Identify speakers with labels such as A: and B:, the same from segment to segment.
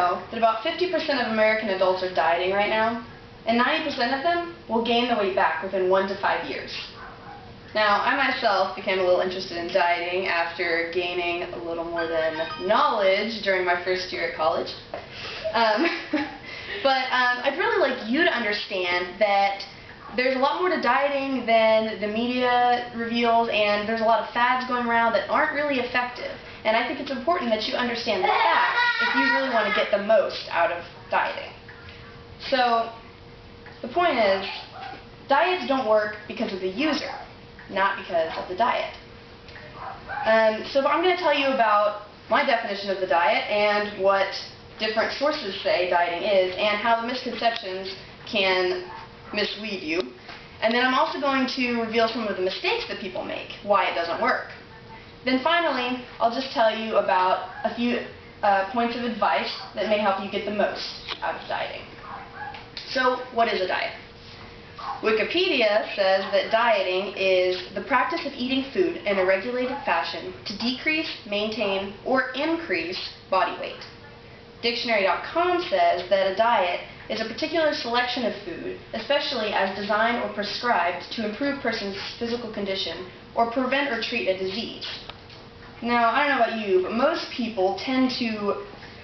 A: know that about 50% of American adults are dieting right now, and 90% of them will gain the weight back within 1 to 5 years. Now, I myself became a little interested in dieting after gaining a little more than knowledge during my first year at college. But I'd really like you to understand that there's a lot more to dieting than the media reveals, and there's a lot of fads going around that aren't really effective. And I think it's important that you understand the facts if you really want to get the most out of dieting. So, the point is, diets don't work because of the user, not because of the diet. So I'm going to tell you about my definition of the diet and what different sources say dieting is and how the misconceptions can mislead you. And then I'm also going to reveal some of the mistakes that people make, why it doesn't work. Then finally, I'll just tell you about a few points of advice that may help you get the most out of dieting. So, what is a diet? Wikipedia says that dieting is the practice of eating food in a regulated fashion to decrease, maintain, or increase body weight. Dictionary.com says that a diet is a particular selection of food, especially as designed or prescribed to improve a person's physical condition or prevent or treat a disease. Now, I don't know about you, but most people tend to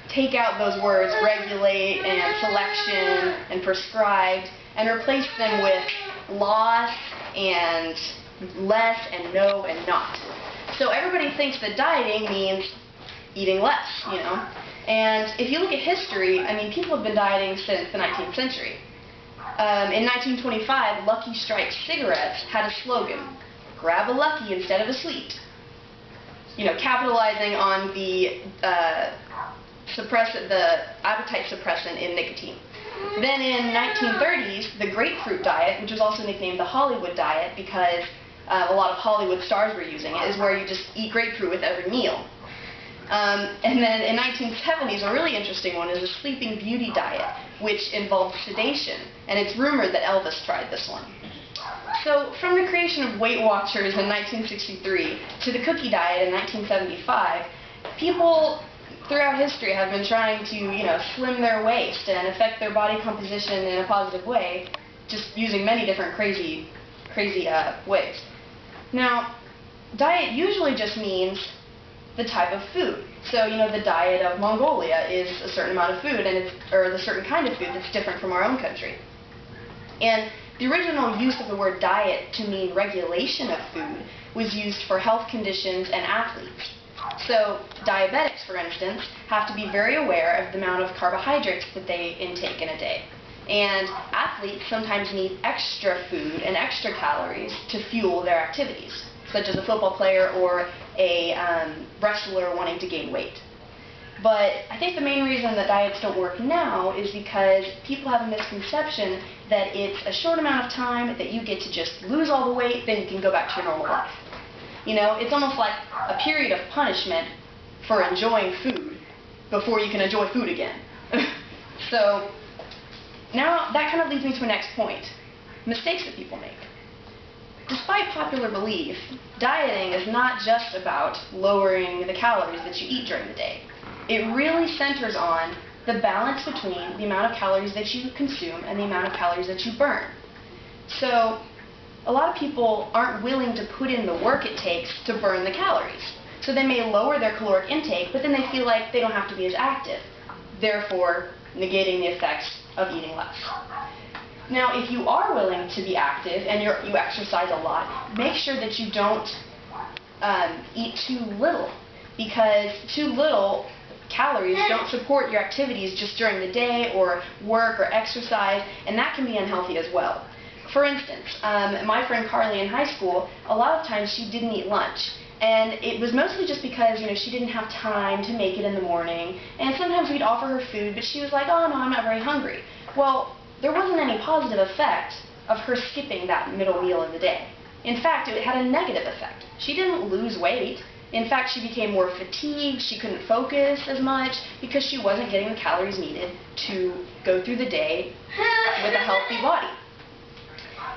A: take out those words regulate and selection and prescribed and replace them with loss and less and no and not. So everybody thinks that dieting means eating less, you know. And if you look at history, I mean, people have been dieting since the 19th century. In 1925, Lucky Strike cigarettes had a slogan, grab a Lucky instead of a sweet. You know, capitalizing on the appetite suppressant in nicotine. Then in 1930s, the grapefruit diet, which was also nicknamed the Hollywood diet because a lot of Hollywood stars were using it, is where you just eat grapefruit with every meal. And then in 1970s, a really interesting one is the Sleeping Beauty diet, which involved sedation, and it's rumored that Elvis tried this one. So from the creation of Weight Watchers in 1963 to the cookie diet in 1975, people throughout history have been trying to, you know, slim their waist and affect their body composition in a positive way, just using many different crazy ways. Now, diet usually just means the type of food. So, you know, the diet of Mongolia is a certain amount of food, or the certain kind of food that's different from our own country. And the original use of the word diet to mean regulation of food was used for health conditions and athletes. So, diabetics, for instance, have to be very aware of the amount of carbohydrates that they intake in a day. And athletes sometimes need extra food and extra calories to fuel their activities, such as a football player or a wrestler wanting to gain weight. But I think the main reason that diets don't work now is because people have a misconception that it's a short amount of time that you get to just lose all the weight, then you can go back to your normal life. You know, it's almost like a period of punishment for enjoying food before you can enjoy food again. So, now that kind of leads me to a next point, mistakes that people make. Despite popular belief, dieting is not just about lowering the calories that you eat during the day. It really centers on the balance between the amount of calories that you consume and the amount of calories that you burn. So, a lot of people aren't willing to put in the work it takes to burn the calories. So they may lower their caloric intake, but then they feel like they don't have to be as active, therefore negating the effects of eating less. Now, if you are willing to be active and you exercise a lot, make sure that you don't eat too little, because too little calories don't support your activities just during the day or work or exercise, and that can be unhealthy as well. For instance, my friend Carly in high school, a lot of times she didn't eat lunch. And it was mostly just because, you know, she didn't have time to make it in the morning. And sometimes we'd offer her food, but she was like, oh no, I'm not very hungry. Well, there wasn't any positive effect of her skipping that middle meal in the day. In fact, it had a negative effect. She didn't lose weight. In fact, she became more fatigued, she couldn't focus as much because she wasn't getting the calories needed to go through the day with a healthy body.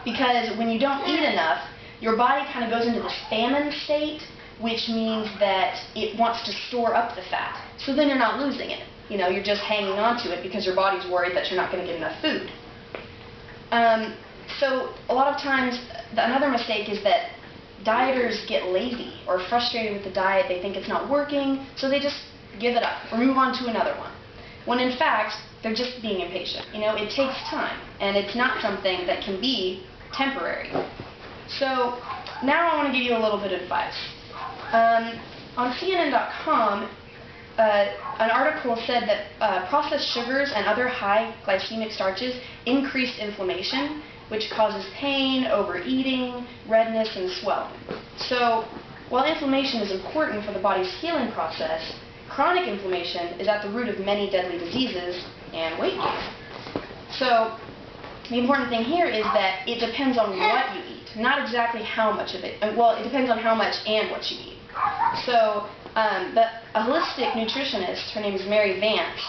A: Because when you don't eat enough, your body kind of goes into this famine state, which means that it wants to store up the fat. So then you're not losing it. You know, you're just hanging on to it because your body's worried that you're not going to get enough food. So a lot of times, another mistake is that dieters get lazy or frustrated with the diet. They think it's not working, so they just give it up or move on to another one. When in fact, they're just being impatient. You know, it takes time, and it's not something that can be temporary. So now I want to give you a little bit of advice. On CNN.com, an article said that processed sugars and other high glycemic starches increase inflammation, which causes pain, overeating, redness, and swelling. So while inflammation is important for the body's healing process, chronic inflammation is at the root of many deadly diseases and weight gain. So the important thing here is that it depends on what you eat, not exactly how much of it. Well, it depends on how much and what you eat. So a holistic nutritionist, her name is Mary Vance,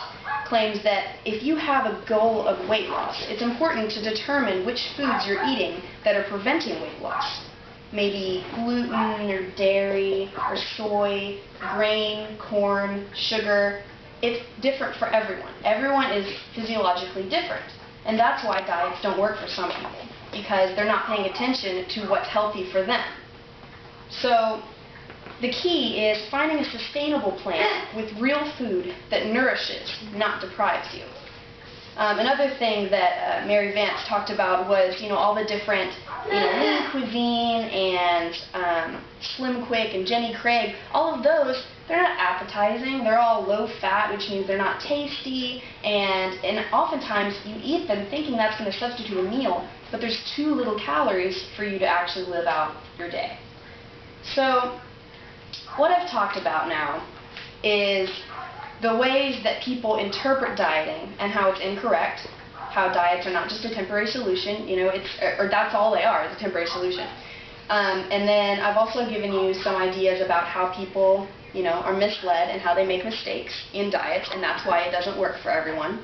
A: claims that if you have a goal of weight loss, it's important to determine which foods you're eating that are preventing weight loss. Maybe gluten or dairy or soy, grain, corn, sugar. It's different for everyone. Everyone is physiologically different. And that's why diets don't work for some people, because they're not paying attention to what's healthy for them. So the key is finding a sustainable plan with real food that nourishes, not deprives you. Another thing that Mary Vance talked about was, all the different, lean cuisine and Slim Quick and Jenny Craig. All of those, they're not appetizing. They're all low fat, which means they're not tasty. And oftentimes you eat them thinking that's going to substitute a meal, but there's too little calories for you to actually live out your day. So what I've talked about now is the ways that people interpret dieting and how it's incorrect, how diets are not just a temporary solution, or that's all they are, is a temporary solution. And then I've also given you some ideas about how people, are misled and how they make mistakes in diets, and that's why it doesn't work for everyone.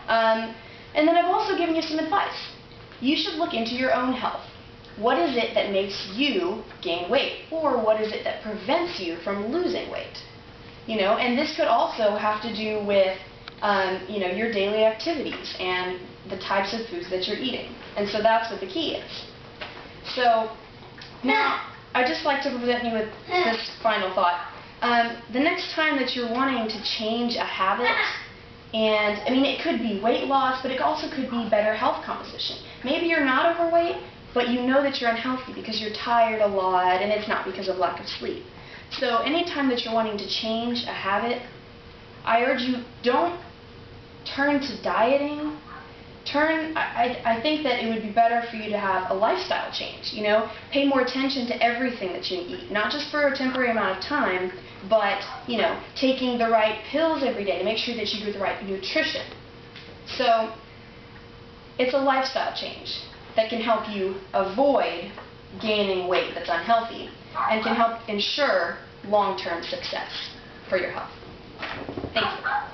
A: And then I've also given you some advice. You should look into your own health. What is it that makes you gain weight? Or what is it that prevents you from losing weight? And this could also have to do with, your daily activities and the types of foods that you're eating. And so that's what the key is. So now, I'd just like to present you with this final thought. The next time that you're wanting to change a habit, and it could be weight loss, but it also could be better health composition. Maybe you're not overweight, but you know that you're unhealthy because you're tired a lot, and it's not because of lack of sleep. So anytime that you're wanting to change a habit, I urge you, don't turn to dieting. I think that it would be better for you to have a lifestyle change, Pay more attention to everything that you eat, not just for a temporary amount of time, but, taking the right pills every day to make sure that you do the right nutrition. So it's a lifestyle change that can help you avoid gaining weight that's unhealthy and can help ensure long-term success for your health. Thank you.